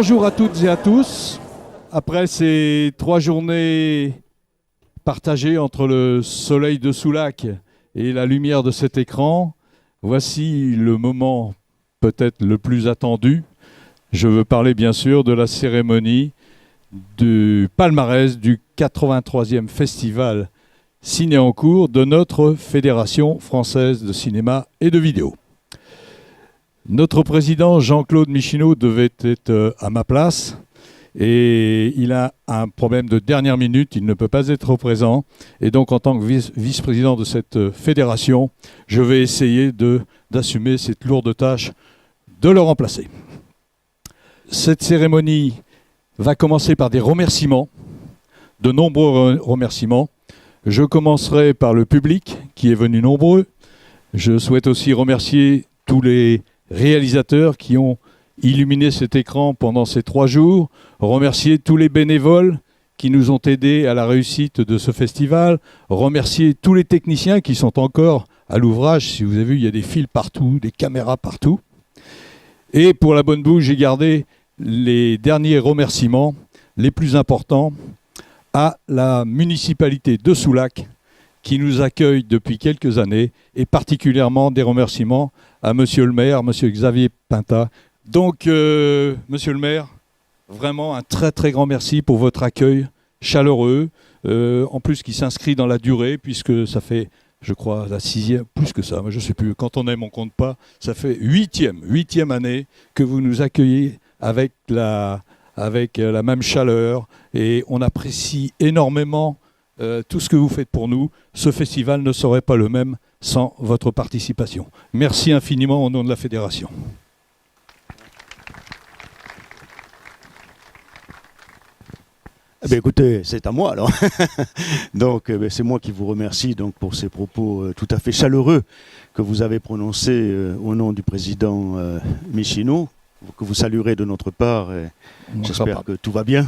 Bonjour à toutes et à tous. Après ces 3 journées partagées entre le soleil de Soulac et la lumière de cet écran, voici le moment peut-être le plus attendu. Je veux parler bien sûr de la cérémonie du palmarès du 83e festival Ciné en cours de notre Fédération française de cinéma et de vidéo. Notre président Jean-Claude Michineau devait être à ma place et il a un problème de dernière minute, il ne peut pas être présent. Et donc en tant que vice-président de cette fédération, je vais essayer d'assumer cette lourde tâche de le remplacer. Cette cérémonie va commencer par des remerciements, de nombreux remerciements. Je commencerai par le public qui est venu nombreux. Je souhaite aussi remercier tous les réalisateurs qui ont illuminé cet écran pendant ces 3 jours, remercier tous les bénévoles qui nous ont aidés à la réussite de ce festival, remercier tous les techniciens qui sont encore à l'ouvrage. Si vous avez vu, il y a des fils partout, des caméras partout. Et pour la bonne bouche, j'ai gardé les derniers remerciements, les plus importants, à la municipalité de Soulac, qui nous accueille depuis quelques années, et particulièrement des remerciements à Monsieur le maire, Monsieur Xavier Pinta. Donc, Monsieur le maire, vraiment un très très grand merci pour votre accueil chaleureux, en plus qui s'inscrit dans la durée, puisque ça fait, je crois, la 6e, plus que ça, mais je ne sais plus, quand on aime on ne compte pas, ça fait 8e année que vous nous accueillez avec la même chaleur, et on apprécie énormément tout ce que vous faites pour nous. Ce festival ne serait pas le même sans votre participation. Merci infiniment au nom de la Fédération. Eh bien, écoutez, c'est à moi alors. Donc, c'est moi qui vous remercie donc, pour ces propos tout à fait chaleureux que vous avez prononcés au nom du président Michineau, que vous saluerez de notre part. J'espère que tout va bien.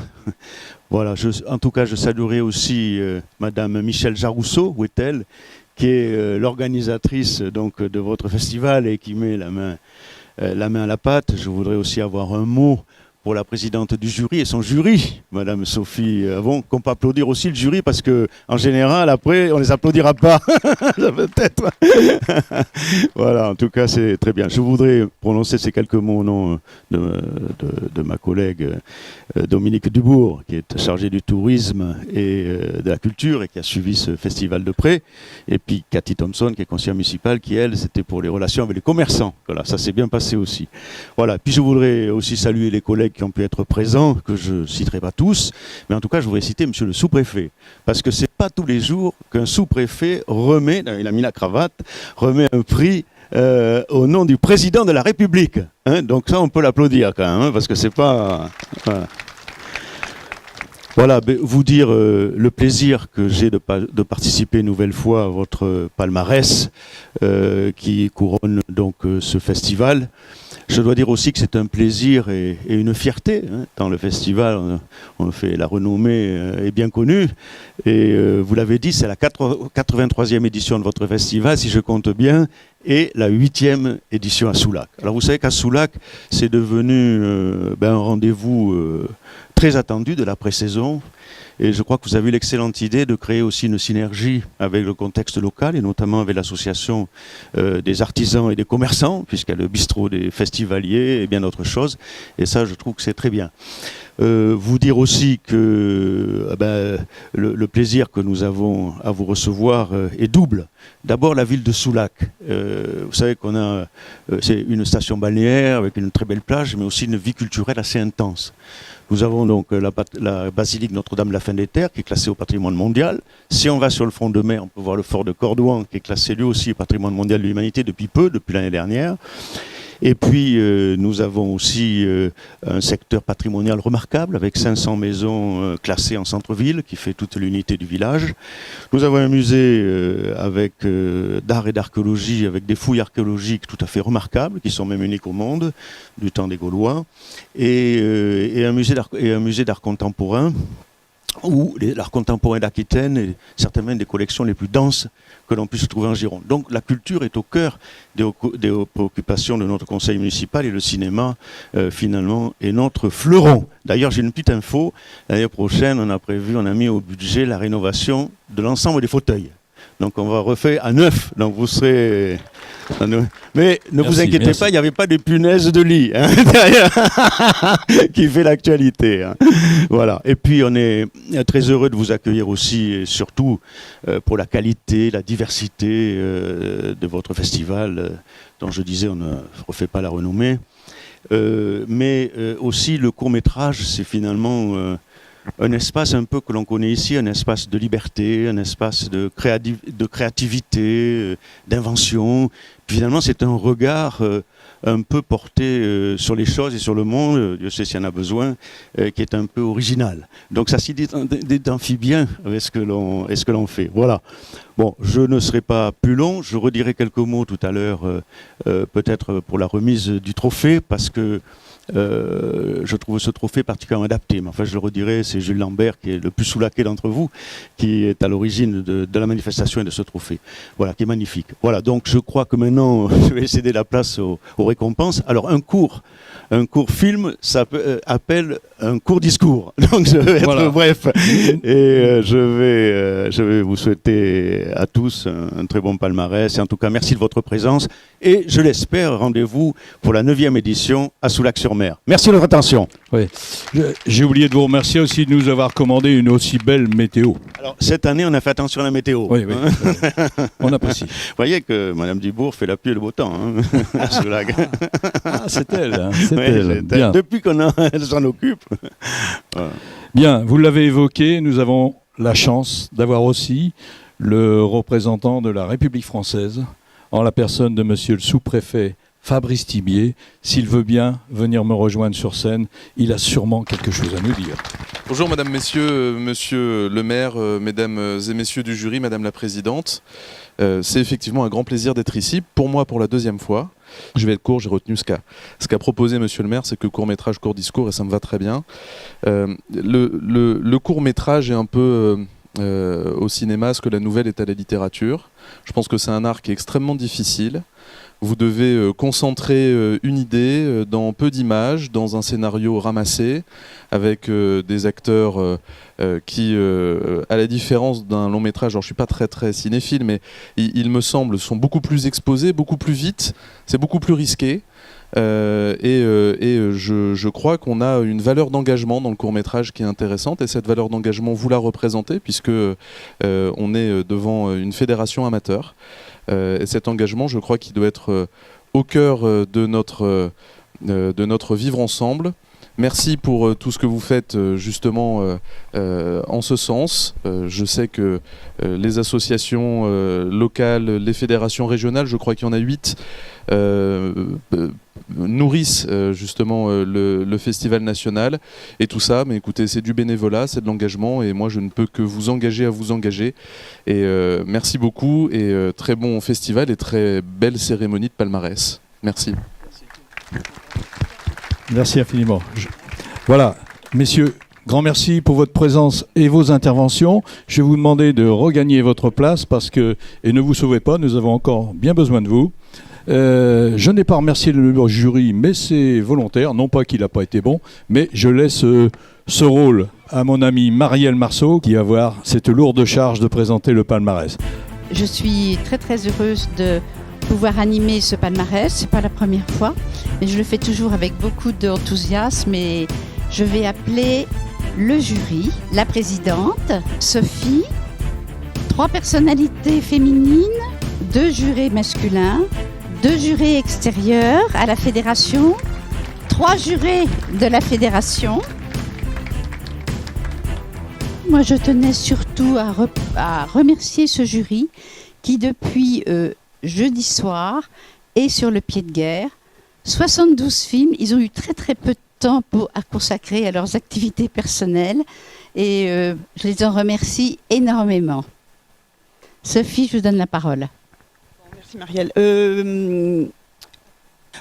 Voilà, en tout cas, je saluerai aussi Madame Michèle Jarousseau, où est-elle, qui est l'organisatrice donc, de votre festival et qui met la main à la pâte. Je voudrais aussi avoir un mot pour la présidente du jury et son jury, Madame Sophie Avon, qu'on peut applaudir aussi le jury parce que en général, après, on les applaudira pas. Peut-être. Voilà, en tout cas, c'est très bien. Je voudrais prononcer ces quelques mots au nom de ma collègue Dominique Dubourg, qui est chargée du tourisme et de la culture et qui a suivi ce festival de près. Et puis Cathy Thompson, qui est conseillère municipale, qui, elle, c'était pour les relations avec les commerçants. Voilà, ça s'est bien passé aussi. Voilà, puis je voudrais aussi saluer les collègues qui ont pu être présents, que je ne citerai pas tous, mais en tout cas, je voudrais citer monsieur le sous-préfet, parce que ce n'est pas tous les jours qu'un sous-préfet remet, il a mis la cravate, remet un prix au nom du président de la République. Hein, donc ça, on peut l'applaudir quand même, hein, parce que c'est pas... Voilà, vous dire le plaisir que j'ai de participer une nouvelle fois à votre palmarès qui couronne donc ce festival. Je dois dire aussi que c'est un plaisir et une fierté. Hein, tant le festival, on fait la renommée est bien connue. Et vous l'avez dit, c'est la 83e édition de votre festival, si je compte bien, et la 8e édition à Soulac. Alors vous savez qu'à Soulac, c'est devenu un rendez-vous très attendu de la pré-saison. Et je crois que vous avez eu l'excellente idée de créer aussi une synergie avec le contexte local et notamment avec l'association des artisans et des commerçants, puisqu'il y a le bistrot des festivaliers et bien d'autres choses. Et ça, je trouve que c'est très bien. Vous dire aussi que le plaisir que nous avons à vous recevoir est double. D'abord, la ville de Soulac. Vous savez qu'on a c'est une station balnéaire avec une très belle plage, mais aussi une vie culturelle assez intense. Nous avons donc la basilique Notre-Dame de la Fin des Terres qui est classée au patrimoine mondial. Si on va sur le front de mer, on peut voir le fort de Cordouan qui est classé lui aussi au patrimoine mondial de l'humanité depuis l'année dernière. Et puis, nous avons aussi un secteur patrimonial remarquable avec 500 maisons classées en centre-ville qui fait toute l'unité du village. Nous avons un musée d'art et d'archéologie avec des fouilles archéologiques tout à fait remarquables qui sont même uniques au monde du temps des Gaulois et un musée d'art contemporain ou l'art contemporain d'Aquitaine est certainement une des collections les plus denses que l'on puisse trouver en Gironde. Donc la culture est au cœur des préoccupations de notre conseil municipal, et le cinéma, finalement, est notre fleuron. D'ailleurs, j'ai une petite info. L'année prochaine, on a mis au budget la rénovation de l'ensemble des fauteuils. Donc on va refaire à neuf. Donc vous serez... Mais ne vous inquiétez pas, il n'y avait pas de punaises de lit derrière qui fait l'actualité. Voilà. Et puis on est très heureux de vous accueillir aussi, et surtout pour la qualité, la diversité de votre festival, dont je disais on ne refait pas la renommée. Mais aussi le court-métrage, c'est finalement... un espace un peu que l'on connaît ici, un espace de liberté, un espace de créativité, d'invention. Finalement, c'est un regard un peu porté sur les choses et sur le monde, Dieu sait s'il y en a besoin, qui est un peu original. Donc ça s'identifie bien avec ce que l'on fait. Voilà. Bon, je ne serai pas plus long, je redirai quelques mots tout à l'heure, peut-être pour la remise du trophée, parce que je trouve ce trophée particulièrement adapté. Mais enfin, je le redirai, c'est Jules Lambert qui est le plus soulaqué d'entre vous, qui est à l'origine de la manifestation et de ce trophée. Voilà, qui est magnifique. Voilà, donc je crois que maintenant, je vais céder la place aux récompenses. Alors, un court film, ça appelle un court discours. Donc, je vais être bref. Et je vais vous souhaiter à tous un très bon palmarès. Et en tout cas, merci de votre présence. Et je l'espère, rendez-vous pour la 9e édition à Soulac-sur-Mer. Merci de votre attention. Oui. J'ai oublié de vous remercier aussi de nous avoir commandé une aussi belle météo. Alors, cette année, on a fait attention à la météo. Oui, oui. On apprécie. Vous voyez que Mme Dubourg fait la pluie et le beau temps à Soulac. Ah, c'est elle. Hein. C'est elle. Bien. Depuis elle s'en occupe. Voilà. Bien, vous l'avez évoqué, nous avons la chance d'avoir aussi le représentant de la République française, en la personne de monsieur le sous-préfet Fabrice Thibier. S'il veut bien venir me rejoindre sur scène, il a sûrement quelque chose à nous dire. Bonjour madame, messieurs, monsieur le maire, mesdames et messieurs du jury, madame la présidente. C'est effectivement un grand plaisir d'être ici, pour moi pour la 2e fois. Je vais être court, j'ai retenu ce qu'a proposé monsieur le maire, c'est que court-métrage, court discours, et ça me va très bien. Le court-métrage est un peu au cinéma ce que la nouvelle est à la littérature. Je pense que c'est un art qui est extrêmement difficile. Vous devez concentrer une idée dans peu d'images, dans un scénario ramassé, avec des acteurs qui, à la différence d'un long métrage, alors je ne suis pas très cinéphile, mais il me semble, sont beaucoup plus exposés, beaucoup plus vite, c'est beaucoup plus risqué. Je crois qu'on a une valeur d'engagement dans le court-métrage qui est intéressante, et cette valeur d'engagement, vous la représentez, puisque on est devant une fédération amateur. Et cet engagement, je crois qu'il doit être au cœur de notre vivre ensemble. Merci pour tout ce que vous faites justement en ce sens. Je sais que les associations locales, les fédérations régionales, je crois qu'il y en a 8, nourrissent justement le festival national et tout ça. Mais écoutez, c'est du bénévolat, c'est de l'engagement, et moi je ne peux que vous engager à vous engager. Et merci beaucoup, et très bon festival et très belle cérémonie de palmarès. Merci. Merci infiniment. Voilà, messieurs, grand merci pour votre présence et vos interventions. Je vais vous demander de regagner votre place et ne vous sauvez pas, nous avons encore bien besoin de vous. Je n'ai pas remercié le jury, mais c'est volontaire, non pas qu'il n'a pas été bon, mais je laisse ce rôle à mon amie Marielle Marceau, qui va avoir cette lourde charge de présenter le palmarès. Je suis très heureuse de pouvoir animer ce palmarès. C'est pas la première fois, mais je le fais toujours avec beaucoup d'enthousiasme, et je vais appeler le jury, la présidente, Sophie, 3 personnalités féminines, 2 jurés masculins, 2 jurés extérieurs à la fédération, 3 jurés de la fédération. Moi, je tenais surtout à remercier ce jury qui, depuis jeudi soir, est sur le pied de guerre. 72 films, ils ont eu très peu de temps à consacrer à leurs activités personnelles, et je les en remercie énormément. Sophie, je vous donne la parole. Merci Marielle.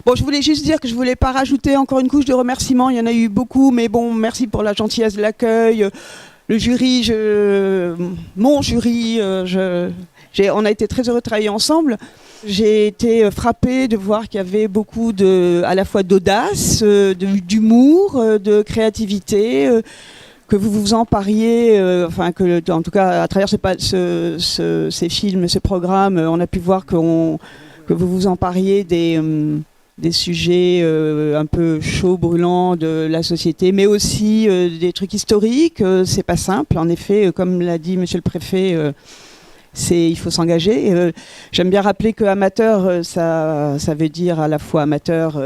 Bon, je voulais juste dire que je voulais pas rajouter encore une couche de remerciements. Il y en a eu beaucoup, mais bon, merci pour la gentillesse de l'accueil, Le jury, mon jury, on a été très heureux de travailler ensemble. J'ai été frappée de voir qu'il y avait beaucoup à la fois d'audace, d'humour, de créativité, que vous vous empariez, en tout cas à travers ces films, ces programmes, on a pu voir que vous vous empariez des sujets un peu chauds, brûlants de la société, mais aussi des trucs historiques. C'est pas simple, en effet, comme l'a dit Monsieur le Préfet. Il faut s'engager. J'aime bien rappeler que amateur, ça veut dire à la fois amateur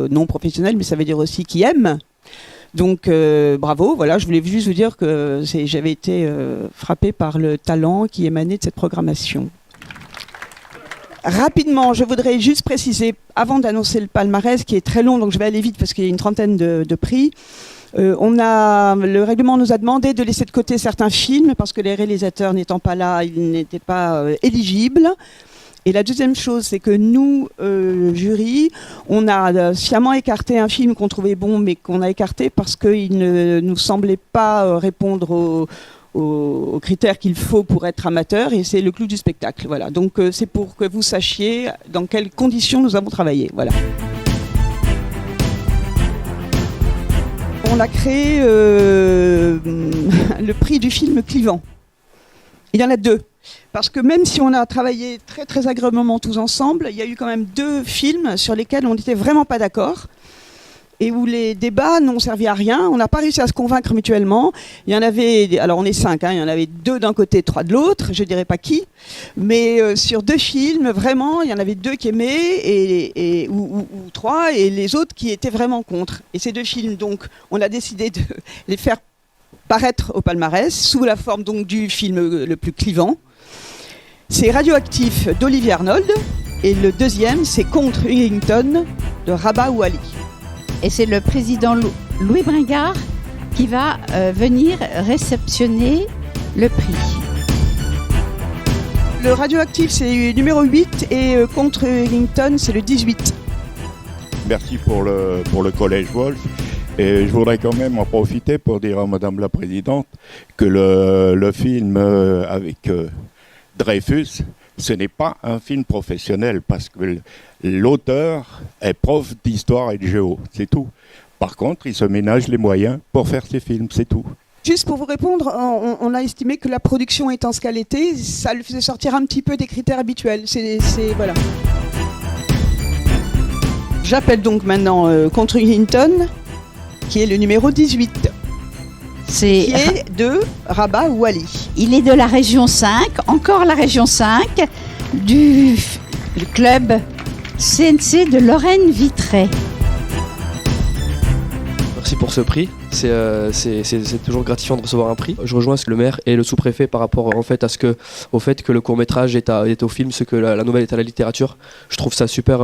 non professionnel, mais ça veut dire aussi qui aime. Donc bravo, voilà, je voulais juste vous dire que j'avais été frappée par le talent qui émanait de cette programmation. Rapidement, je voudrais juste préciser, avant d'annoncer le palmarès, qui est très long, donc je vais aller vite parce qu'il y a une trentaine de prix. Le règlement nous a demandé de laisser de côté certains films parce que les réalisateurs n'étant pas là, ils n'étaient pas éligibles. Et la deuxième chose, c'est que nous, jury, on a sciemment écarté un film qu'on trouvait bon, mais qu'on a écarté parce qu'il ne nous semblait pas répondre aux critères qu'il faut pour être amateur, et c'est le clou du spectacle. Voilà. Donc c'est pour que vous sachiez dans quelles conditions nous avons travaillé. Voilà. On a créé le prix du film clivant. Il y en a 2. Parce que même si on a travaillé très très agréablement tous ensemble, il y a eu quand même 2 films sur lesquels on n'était vraiment pas d'accord et où les débats n'ont servi à rien. On n'a pas réussi à se convaincre mutuellement. Il y en avait, alors on est 5, il y en avait 2 d'un côté, 3 de l'autre, je ne dirais pas qui, mais sur 2 films, vraiment, il y en avait 2 qui aimaient ou 3, et les autres qui étaient vraiment contre. Et ces 2 films, donc, on a décidé de les faire paraître au palmarès sous la forme donc du film le plus clivant. C'est Radioactif d'Olivier Arnold, et le deuxième, c'est Contre Huntington de Rabat Ouali. Et c'est le président Louis Bringard qui va venir réceptionner le prix. Le Radioactif, c'est numéro 8 et Contre Huntington, c'est le 18. Merci pour le Collège Wolf. Et je voudrais quand même en profiter pour dire à Madame la Présidente que le film avec Dreyfus, ce n'est pas un film professionnel parce que l'auteur est prof d'histoire et de géo, c'est tout. Par contre, il se ménage les moyens pour faire ses films, c'est tout. Juste pour vous répondre, on a estimé que la production étant ce qu'elle était, ça le faisait sortir un petit peu des critères habituels. Voilà. J'appelle donc maintenant Contre Hinton, qui est le numéro 18. Qui est de Rabat Ouali. Il est de la région 5, encore la région 5, du club CNC de Lorraine Vitré. Merci pour ce prix. C'est toujours gratifiant de recevoir un prix. Je rejoins le maire et le sous-préfet par rapport au fait que le court-métrage est au film, ce que la nouvelle est à la littérature. Je trouve ça super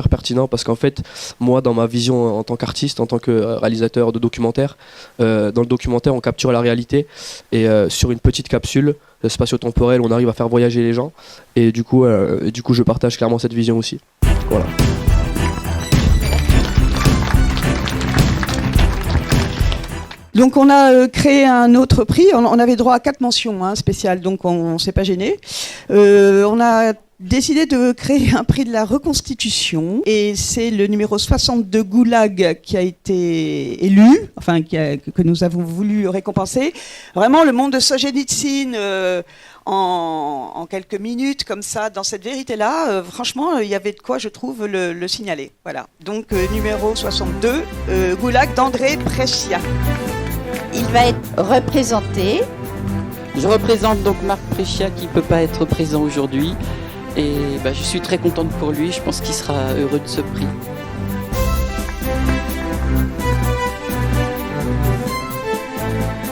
pertinent parce qu'en fait, moi, dans ma vision en tant qu'artiste, en tant que réalisateur de documentaire, dans le documentaire, on capture la réalité et sur une petite capsule spatio-temporelle, on arrive à faire voyager les gens. Et du coup, je partage clairement cette vision aussi. Voilà. Donc on a créé un autre prix, on avait droit à 4 mentions spéciales, donc on ne s'est pas gêné. On a décidé de créer un prix de la reconstitution et c'est le numéro 62 Goulag qui a été élu, enfin que nous avons voulu récompenser. Vraiment le monde de Solzhenitsyn en quelques minutes comme ça, dans cette vérité-là, franchement, il y avait de quoi, je trouve, le signaler. Voilà. Donc numéro 62 Goulag d'André Prescia. Il va être représenté. Je représente donc Marc Prescia qui ne peut pas être présent aujourd'hui. Et je suis très contente pour lui. Je pense qu'il sera heureux de ce prix.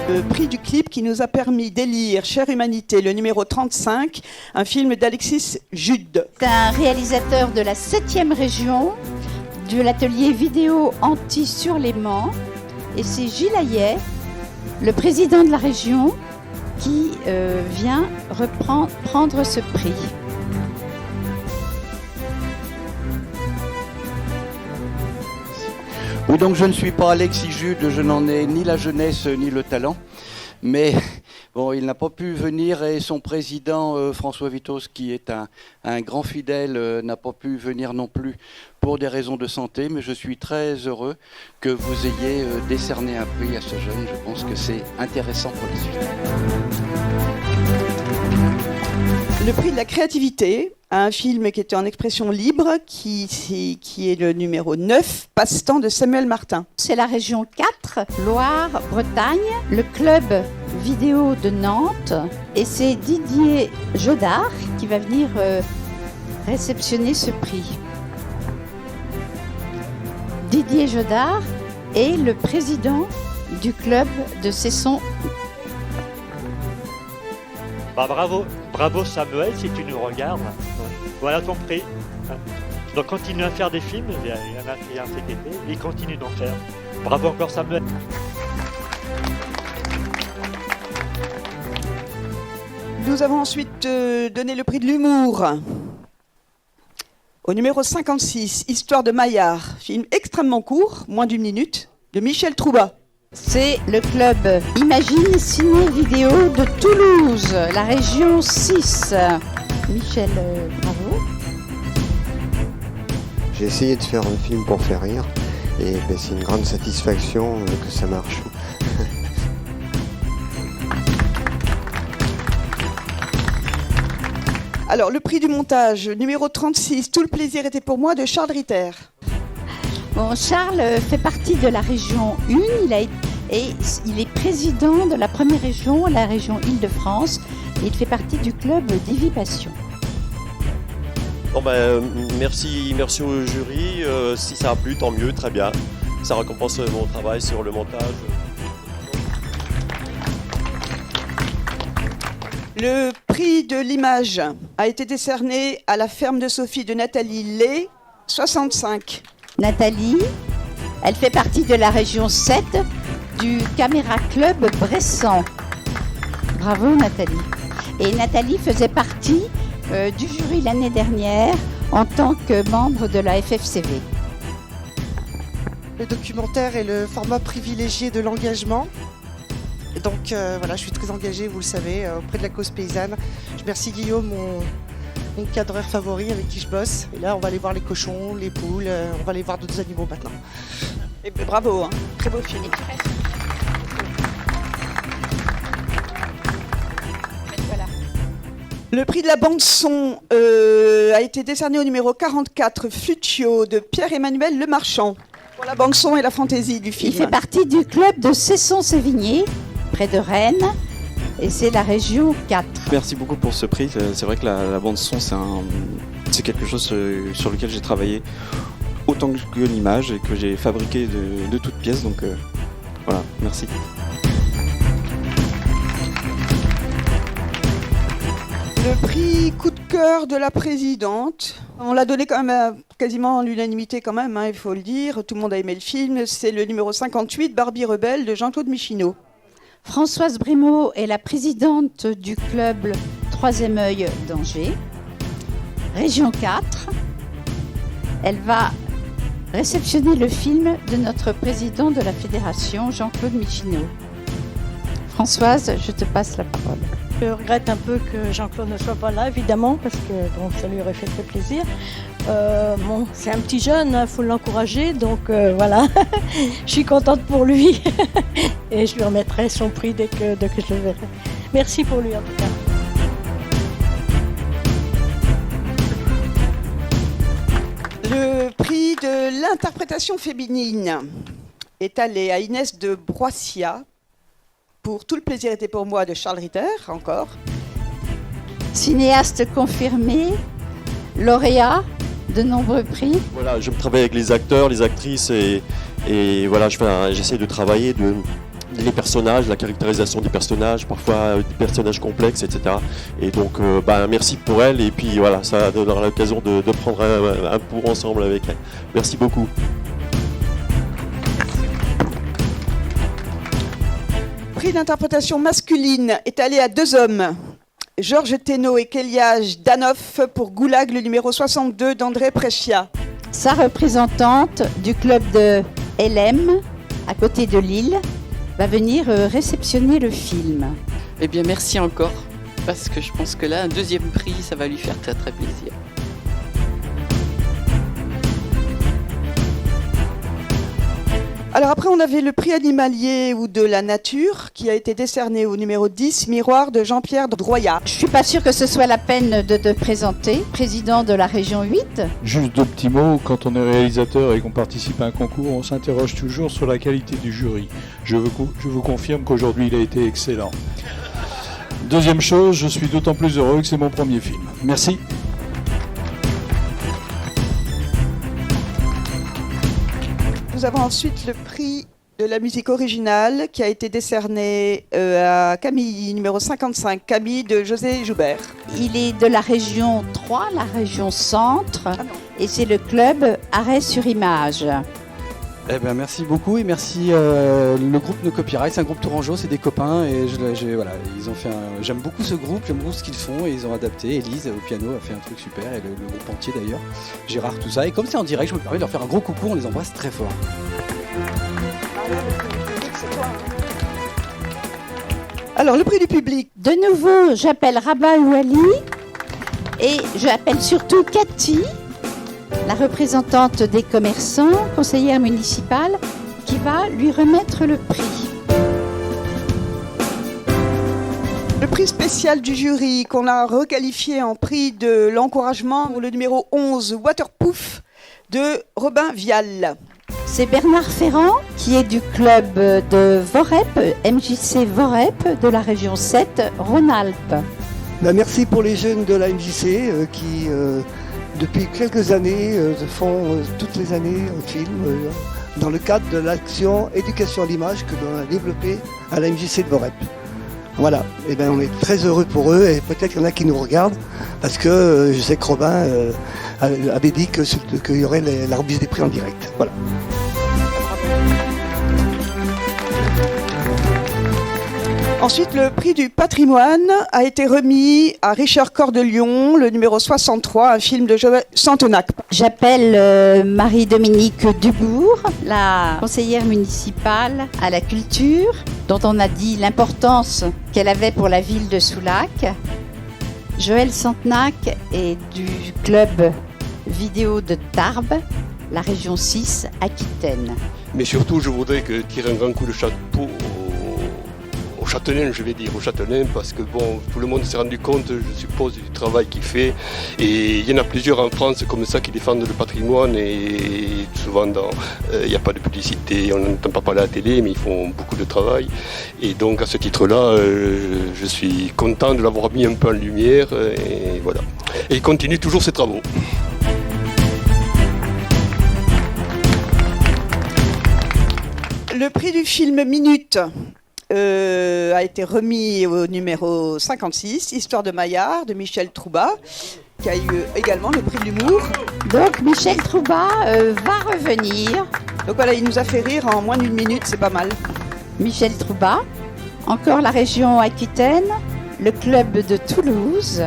Le prix du clip qui nous a permis d'élire Chère Humanité, le numéro 35, un film d'Alexis Jude. C'est un réalisateur de la 7e région, de l'atelier vidéo Anti-sur-Léman. Et c'est Gilles Hayet, le président de la région, qui vient prendre ce prix. Oui, donc je ne suis pas Alexis Jude, je n'en ai ni la jeunesse ni le talent. mais bon, il n'a pas pu venir et son président François Vitos, qui est un grand fidèle, n'a pas pu venir non plus pour des raisons de santé, mais je suis très heureux que vous ayez décerné un prix à ce jeune. Je pense que c'est intéressant pour la suite. Le prix de la créativité, un film qui était en expression libre, qui est le numéro 9, Passe-temps de Samuel Martin. C'est la région 4, Loire-Bretagne, le club vidéo de Nantes. Et c'est Didier Jodard qui va venir réceptionner ce prix. Didier Jodard est le président du club de Cesson. Bah, bravo Samuel, si tu nous regardes. Voilà ton prix. Donc continue à faire des films, il y en a fait un cet été, et continue d'en faire. Bravo encore Samuel. Nous avons ensuite donné le prix de l'humour au numéro 56, Histoire de Maillard, film extrêmement court, moins d'1 minute, de Michel Trouba. C'est le club Imagine Ciné Vidéo de Toulouse, la région 6. Michel, bravo. J'ai essayé de faire un film pour faire rire et c'est une grande satisfaction que ça marche. Alors, le prix du montage, numéro 36, Tout le plaisir était pour moi, de Charles Ritter. Bon, Charles fait partie de la région 1, il est président de la première région, la région Île-de-France, et il fait partie du club Divipassion. Bon merci au jury, si ça a plu, tant mieux, très bien. Ça récompense mon travail sur le montage. Le prix de l'image a été décerné à La ferme de Sophie de Nathalie Lé, 65. Nathalie, elle fait partie de la région 7 du Caméra Club Bressan. Bravo Nathalie. Et Nathalie faisait partie du jury l'année dernière en tant que membre de la FFCV. Le documentaire est le format privilégié de l'engagement. Donc voilà, je suis très engagée, vous le savez, auprès de la cause paysanne. Je remercie Guillaume, mon cadreur favori avec qui je bosse. Et là, on va aller voir les cochons, les poules, on va aller voir d'autres animaux maintenant. Et bravo, hein. Très beau film. Voilà. Le prix de la bande-son a été décerné au numéro 44, Flutio, de Pierre-Emmanuel Lemarchand, pour la bande-son et la fantaisie du film. Il fait partie du club de Cesson-Sévigné, près de Rennes, et c'est la région 4. Merci beaucoup pour ce prix. C'est vrai que la bande-son, c'est quelque chose sur lequel j'ai travaillé autant que l'image et que j'ai fabriqué de toutes pièces. Donc voilà, merci. Le prix coup de cœur de la présidente, on l'a donné quand même quasiment à l'unanimité quand même, hein, il faut le dire. Tout le monde a aimé le film. C'est le numéro 58, Barbie Rebelle, de Jean-Claude Michineau. Françoise Brimaud est la présidente du club Troisième œil d'Angers, région 4. Elle va réceptionner le film de notre président de la fédération, Jean-Claude Michineau. Françoise, je te passe la parole. Je regrette un peu que Jean-Claude ne soit pas là, évidemment, parce que bon, ça lui aurait fait très plaisir. Bon, c'est un petit jeune, il faut l'encourager, donc voilà. Je suis contente pour lui et je lui remettrai son prix dès que je le verrai. Merci pour lui en tout cas. Le prix de l'interprétation féminine est allé à Inès de Broissia pour Tout le plaisir était pour moi, de Charles Ritter, encore. Cinéaste confirmé, lauréat de nombreux prix. Voilà, je travaille avec les acteurs, les actrices et voilà, j'essaie de travailler les personnages, la caractérisation des personnages, parfois des personnages complexes, etc. Et donc, merci pour elle et puis voilà, ça donnera l'occasion de prendre un pour ensemble avec elle. Merci beaucoup. Prix d'interprétation masculine est allé à 2 hommes. Georges Thénault et Kéliage Danoff pour Goulag, le numéro 62 d'André Prechia. Sa représentante du club de LM, à côté de Lille, va venir réceptionner le film. Eh bien, merci encore, parce que je pense que là, un deuxième prix, ça va lui faire très très plaisir. Alors après, on avait le prix animalier ou de la nature qui a été décerné au numéro 10, Miroir de Jean-Pierre Droyat. Je suis pas sûre que ce soit la peine de te présenter, président de la région 8. Juste deux petits mots, quand on est réalisateur et qu'on participe à un concours, on s'interroge toujours sur la qualité du jury. Je vous confirme qu'aujourd'hui il a été excellent. Deuxième chose, je suis d'autant plus heureux que c'est mon premier film. Merci. Nous avons ensuite le prix de la musique originale qui a été décerné à Camille, numéro 55, Camille de José Joubert. Il est de la région 3, la région centre, et c'est le club Arrêt-sur-Image. Eh ben, merci beaucoup et merci le groupe No Copyright, c'est un groupe tourangeau, c'est des copains et voilà, ils ont fait j'aime beaucoup ce groupe, j'aime beaucoup ce qu'ils font et ils ont adapté. Élise au piano a fait un truc super et le groupe entier d'ailleurs, Gérard, tout ça. Et comme c'est en direct, je me permets de leur faire un gros coucou, on les embrasse très fort. Alors le prix du public. De nouveau, j'appelle Rabat Ouali et j'appelle surtout Cathy, la représentante des commerçants, conseillère municipale, qui va lui remettre le prix. Le prix spécial du jury qu'on a requalifié en prix de l'encouragement pour le numéro 11, Waterpoof de Robin Vial. C'est Bernard Ferrand qui est du club de Vorep, MJC Vorep de la région 7, Rhône-Alpes. Merci pour les jeunes de la MJC qui... depuis quelques années, font toutes les années un film dans le cadre de l'action éducation à l'image que l'on a développé à la MJC de Vorep. Voilà, et ben on est très heureux pour eux et peut-être qu'il y en a qui nous regardent parce que je sais que Robin avait dit qu'il y aurait la remise des prix en direct. Voilà. Ensuite, le prix du patrimoine a été remis à Richard Cordelion, le numéro 63, un film de Joël Santenac. J'appelle Marie-Dominique Dubourg, la conseillère municipale à la culture, dont on a dit l'importance qu'elle avait pour la ville de Soulac. Joël Santenac est du club vidéo de Tarbes, la région 6, Aquitaine. Mais surtout, je voudrais tirer un grand coup de chapeau au Châtelain, je vais dire, au Châtelain, parce que bon, tout le monde s'est rendu compte, je suppose, du travail qu'il fait. Et il y en a plusieurs en France comme ça qui défendent le patrimoine et souvent il n'y a pas de publicité, on n'entend pas parler à la télé, mais ils font beaucoup de travail. Et donc à ce titre-là, je suis content de l'avoir mis un peu en lumière et voilà. Et il continue toujours ses travaux. Le prix du film Minute a été remis au numéro 56, Histoire de Maillard, de Michel Troubat, qui a eu également le prix de l'humour. Donc Michel Troubat va revenir. Donc voilà, il nous a fait rire en moins d'une minute, c'est pas mal. Michel Troubat, encore la région Aquitaine, le club de Toulouse.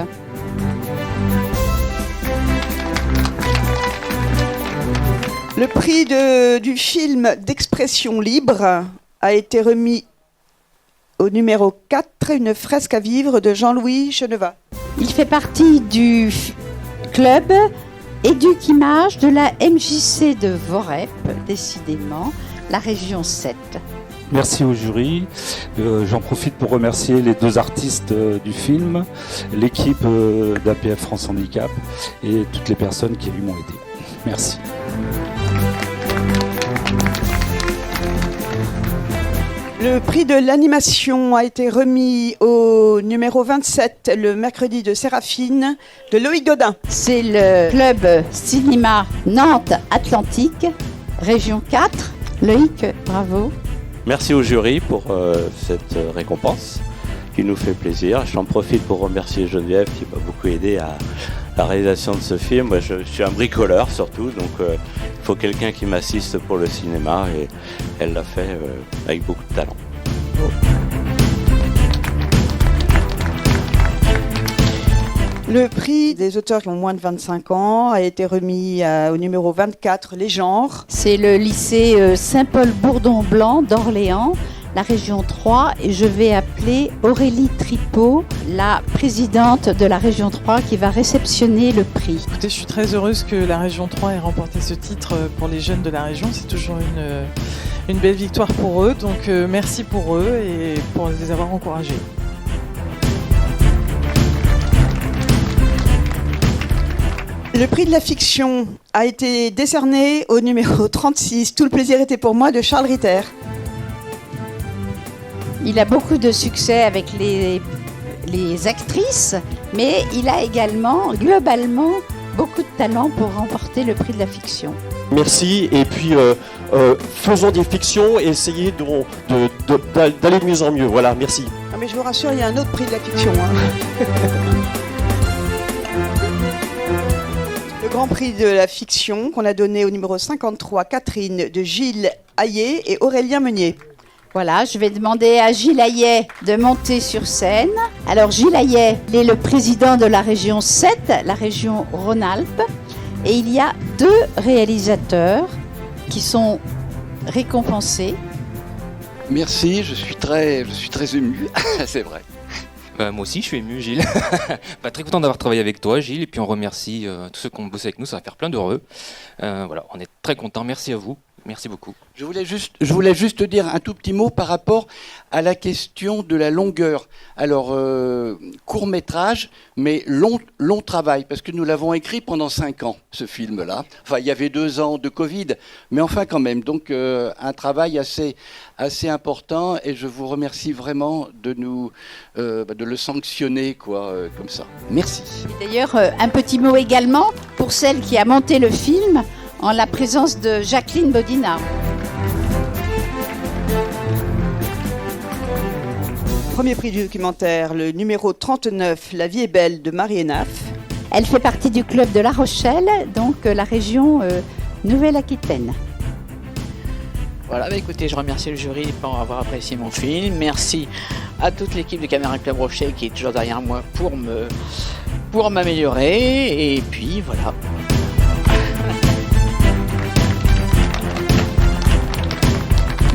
Le prix du film d'expression libre a été remis au numéro 4, Une fresque à vivre de Jean-Louis Chenevat. Il fait partie du club Éduc-Image de la MJC de Vorep, décidément, la région 7. Merci au jury. J'en profite pour remercier les deux artistes du film, l'équipe d'APF France Handicap et toutes les personnes qui lui m'ont aidé. Merci. Le prix de l'animation a été remis au numéro 27, le mercredi de Séraphine, de Loïc Godin. C'est le club cinéma Nantes Atlantique, région 4. Loïc, bravo. Merci au jury pour cette récompense qui nous fait plaisir. J'en profite pour remercier Geneviève qui m'a beaucoup aidé à la réalisation de ce film. Moi, je suis un bricoleur surtout, donc il faut quelqu'un qui m'assiste pour le cinéma et elle l'a fait avec beaucoup de talent. Le prix des auteurs qui ont moins de 25 ans a été remis au numéro 24, Les Genres. C'est le lycée Saint-Paul-Bourdon-Blanc d'Orléans, la région 3 et je vais appeler Aurélie Tripot, la présidente de la région 3 qui va réceptionner le prix. Écoutez, je suis très heureuse que la région 3 ait remporté ce titre pour les jeunes de la région. C'est toujours une belle victoire pour eux, donc merci pour eux et pour les avoir encouragés. Le prix de la fiction a été décerné au numéro 36, Tout le plaisir était pour moi, de Charles Ritter. Il a beaucoup de succès avec les actrices, mais il a également, globalement, beaucoup de talent pour remporter le prix de la fiction. Merci, et puis faisons des fictions et essayez d'aller de mieux en mieux. Voilà, merci. Ah mais je vous rassure, il y a un autre prix de la fiction. Hein. Le grand prix de la fiction qu'on a donné au numéro 53, Catherine, de Gilles Hayet et Aurélien Meunier. Voilà, je vais demander à Gilles Hayet de monter sur scène. Alors Gilles Hayet, il est le président de la région 7, la région Rhône-Alpes. Et il y a 2 réalisateurs qui sont récompensés. Merci, je suis très ému, c'est vrai. Moi aussi, je suis ému, Gilles. Très content d'avoir travaillé avec toi, Gilles. Et puis on remercie tous ceux qui ont bossé avec nous, ça va faire plein d'heureux. Voilà, on est très contents. Merci à vous. Merci beaucoup. Je voulais juste dire un tout petit mot par rapport à la question de la longueur. Alors, court métrage, mais long travail, parce que nous l'avons écrit pendant 5 ans, ce film-là. Enfin, il y avait 2 ans de Covid, mais enfin quand même. Donc, un travail assez important, et je vous remercie vraiment de le sanctionner, comme ça. Merci. Et d'ailleurs, un petit mot également pour celle qui a monté le film, en la présence de Jacqueline Bodina. Premier prix du documentaire, le numéro 39, La vie est belle, de Marie Hénaf. Elle fait partie du club de La Rochelle, donc la région Nouvelle-Aquitaine. Voilà, écoutez, je remercie le jury pour avoir apprécié mon film. Merci à toute l'équipe de Caméra Club Rocher qui est toujours derrière moi pour m'améliorer. Et puis voilà.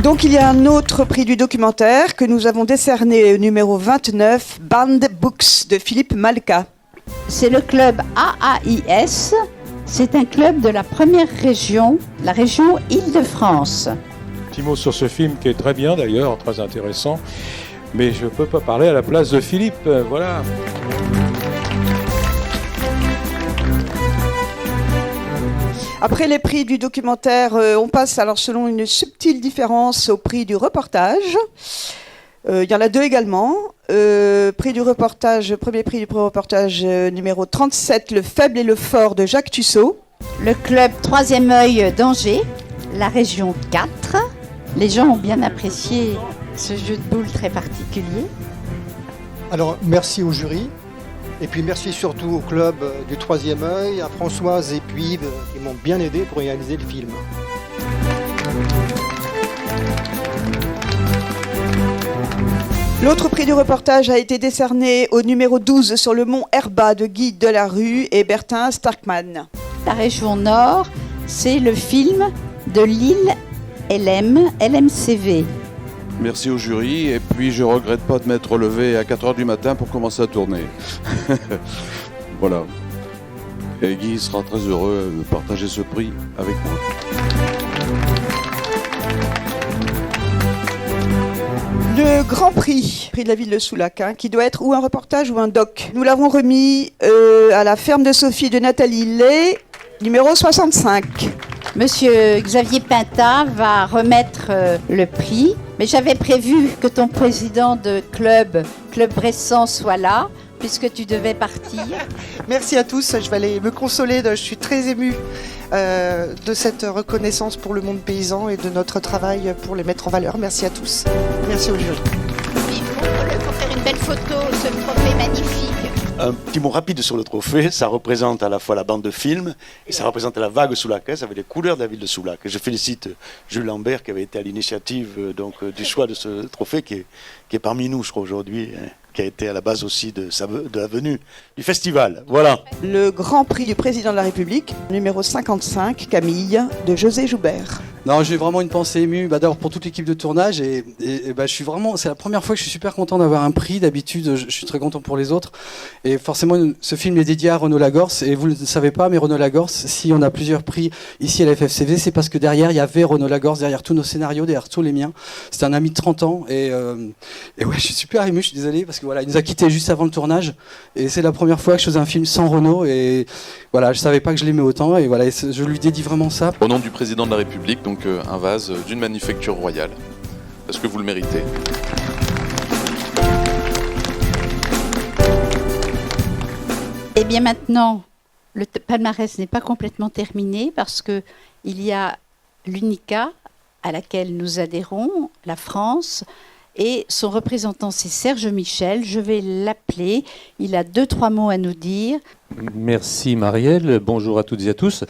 Donc il y a un autre prix du documentaire que nous avons décerné au numéro 29, Band Books, de Philippe Malka. C'est le club AAIS, c'est un club de la première région, la région Île-de-France. Petit mot sur ce film qui est très bien d'ailleurs, très intéressant, mais je ne peux pas parler à la place de Philippe, voilà. Après les prix du documentaire, on passe alors selon une subtile différence au prix du reportage. Il y en a 2 également. Prix du reportage, premier prix du reportage numéro 37, Le faible et le fort, de Jacques Tussaud. Le club Troisième œil d'Angers, la région 4. Les gens ont bien apprécié ce jeu de boules très particulier. Alors merci au jury. Et puis merci surtout au club du Troisième œil, à Françoise et puis Yves qui m'ont bien aidé pour réaliser le film. L'autre prix du reportage a été décerné au numéro 12 sur le mont Herba de Guy Delarue et Bertin Starkman. La région Nord, c'est le film de Lille LMCV. Merci au jury, et puis je regrette pas de m'être levé à 4h du matin pour commencer à tourner. Voilà. Et Guy sera très heureux de partager ce prix avec moi. Le grand prix de la ville de Soulac, qui doit être ou un reportage ou un doc. Nous l'avons remis à la ferme de Sophie de Nathalie Lay, numéro 65. Monsieur Xavier Pinta va remettre le prix, mais j'avais prévu que ton président de Club Bressan soit là, puisque tu devais partir. Merci à tous, je vais aller me consoler, je suis très émue de cette reconnaissance pour le monde paysan et de notre travail pour les mettre en valeur. Merci à tous, merci au jury. Il faut faire une belle photo, ce trophée magnifique. Un petit mot rapide sur le trophée, ça représente à la fois la bande de film et ça représente la vague soulacaise avec les couleurs de la ville de Soulac. Et je félicite Jules Lambert qui avait été à l'initiative du choix de ce trophée qui est parmi nous, je crois, aujourd'hui, qui a été à la base aussi de la venue du festival. Voilà. Le grand prix du président de la République, numéro 55, Camille, de José Joubert. Non, j'ai vraiment une pensée émue, d'abord pour toute l'équipe de tournage et je suis vraiment, c'est la première fois que je suis super content d'avoir un prix. D'habitude, je suis très content pour les autres et forcément ce film est dédié à Renaud Lagorce et vous ne le savez pas, mais Renaud Lagorce, si on a plusieurs prix ici à la FFCV, c'est parce que derrière il y avait Renaud Lagorce, derrière tous nos scénarios, derrière tous les miens. C'était un ami de 30 ans et ouais, je suis super ému, je suis désolé parce que voilà, il nous a quittés juste avant le tournage et c'est la première fois que je faisais un film sans Renaud et voilà, je savais pas que je l'aimais autant et voilà, je lui dédie vraiment ça. Au nom du président de la République, donc un vase d'une manufacture royale, parce que vous le méritez. Et bien maintenant, le palmarès n'est pas complètement terminé parce que il y a l'UNICA à laquelle nous adhérons, la France, et son représentant c'est Serge Michel. Je vais l'appeler, il a 2-3 mots à nous dire. Merci Marielle, bonjour à toutes et à tous.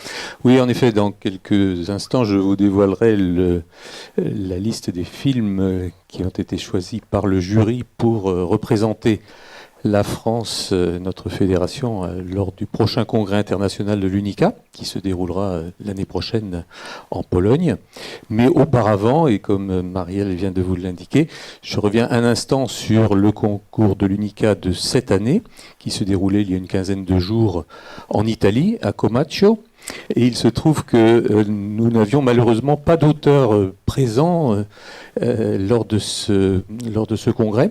Oui, en effet, dans quelques instants, je vous dévoilerai la liste des films qui ont été choisis par le jury pour représenter la France, notre fédération, lors du prochain congrès international de l'UNICA, qui se déroulera l'année prochaine en Pologne. Mais auparavant, et comme Marielle vient de vous l'indiquer, je reviens un instant sur le concours de l'UNICA de cette année, qui se déroulait il y a une quinzaine de jours en Italie, à Comacchio. Et il se trouve que nous n'avions malheureusement pas d'auteurs présents lors de ce congrès.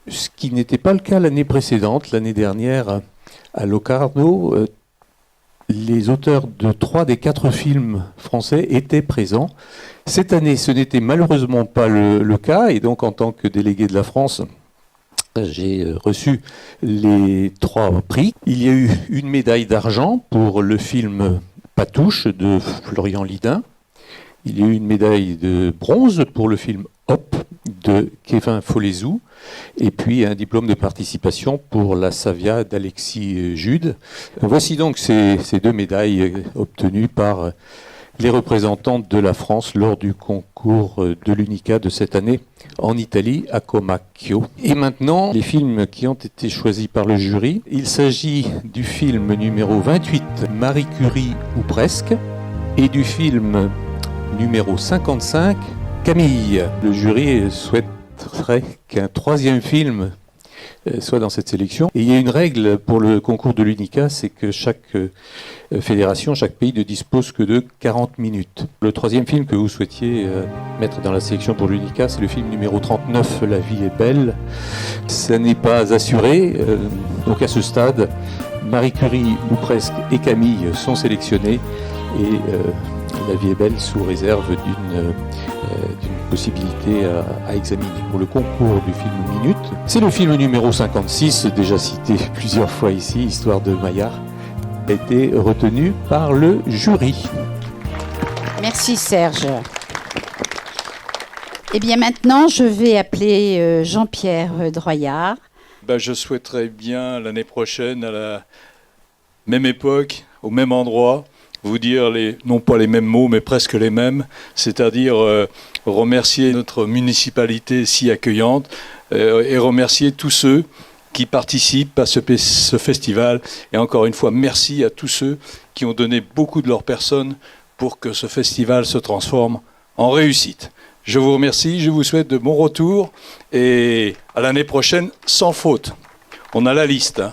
Ce qui n'était pas le cas l'année précédente. L'année dernière, à Locarno, les auteurs de 3 des 4 films français étaient présents. Cette année, ce n'était malheureusement pas le cas, et donc en tant que délégué de la France, j'ai reçu les 3 prix. Il y a eu une médaille d'argent pour le film Patouche de Florian Lidin. Il y a eu une médaille de bronze pour le film Hop de Kevin Folezou, et puis un diplôme de participation pour la Savia d'Alexis Jude. Voici donc ces 2 médailles obtenues par les représentantes de la France lors du concours de l'UNICA de cette année en Italie, à Comacchio. Et maintenant, les films qui ont été choisis par le jury. Il s'agit du film numéro 28, Marie Curie ou presque, et du film numéro 55, Camille. Le jury souhaiterait qu'un 3e film soit dans cette sélection. Et il y a une règle pour le concours de l'UNICA, c'est que chaque fédération, chaque pays ne dispose que de 40 minutes. Le 3e film que vous souhaitiez mettre dans la sélection pour l'UNICA, c'est le film numéro 39, La vie est belle. Ça n'est pas assuré, donc à ce stade, Marie Curie ou presque et Camille sont sélectionnés et La vie est belle sous réserve d'une possibilité à examiner. Pour le concours du film Minute, c'est le film numéro 56, déjà cité plusieurs fois ici, Histoire de Maillard, a été retenu par le jury. Merci Serge. Et bien maintenant, je vais appeler Jean-Pierre Droyard. Je souhaiterais bien l'année prochaine, à la même époque, au même endroit, vous dire non pas les mêmes mots, mais presque les mêmes, c'est-à-dire remercier notre municipalité si accueillante et remercier tous ceux qui participent à ce festival. Et encore une fois, merci à tous ceux qui ont donné beaucoup de leur personne pour que ce festival se transforme en réussite. Je vous remercie, je vous souhaite de bons retours et à l'année prochaine sans faute. On a la liste.